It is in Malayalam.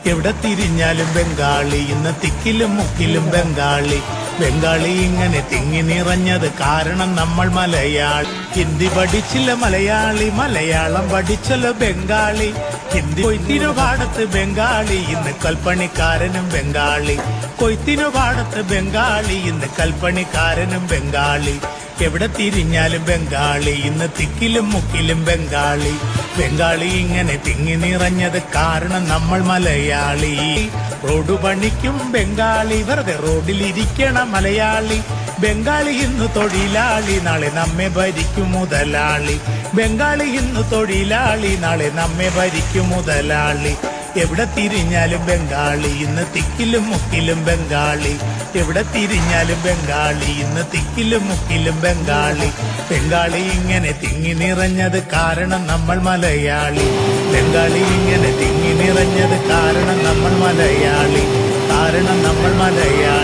എവിടെ തിരിഞ്ഞാലും ബംഗാളി, ഇന്ന് തിക്കിലും മുക്കിലും ബംഗാളി. ബംഗാളി ഇങ്ങനെ തിങ്ങി നിറഞ്ഞത് കാരണം നമ്മൾ മലയാളി. ഹിന്ദി പഠിച്ചില്ല മലയാളി, മലയാളം പഠിച്ചല്ലോ ബംഗാളി. ഹിന്ദി കൊയ്ത്തിനു പാടത്ത് ബംഗാളി, ഇന്ന് കൽപ്പണിക്കാരനും ബംഗാളി. കൊയ്ത്തിനു പാടത്ത് ബംഗാളി, ഇന്ന് കൽപ്പണിക്കാരനും ബംഗാളി. എവിടെ തിരിഞ്ഞാലും ബംഗാളി, ഇന്ന് തിക്കിലും മുക്കിലും ബംഗാളി. ബംഗാളി ഇങ്ങനെ തിങ്ങി നിറഞ്ഞത് കാരണം നമ്മൾ മലയാളി. റോഡ് പണിക്കും ബംഗാളി, വെറുതെ റോഡിലിരിക്കണ മലയാളി. ബംഗാളി ഇന്ന് തൊഴിലാളി, നാളെ നമ്മെ ഭരിക്കും മുതലാളി. ബംഗാളി ഇന്ന് തൊഴിലാളി, നാളെ നമ്മെ ഭരിക്കും മുതലാളി. എവിടെ തിരിഞ്ഞാലും ബംഗാളി, ഇന്ന് തിക്കിലും മുക്കിലും ബംഗാളി. എവിടെ തിരിഞ്ഞാലും ബംഗാളി, ഇന്ന് തിക്കിലും മുക്കിലും ബംഗാളി. ബംഗാളി ഇങ്ങനെ തിങ്ങി നിറഞ്ഞത് കാരണം നമ്മൾ മലയാളി. ബംഗാളി ഇങ്ങനെ തിങ്ങി നിറഞ്ഞത് കാരണം നമ്മൾ മലയാളി. കാരണം നമ്മൾ മലയാളി.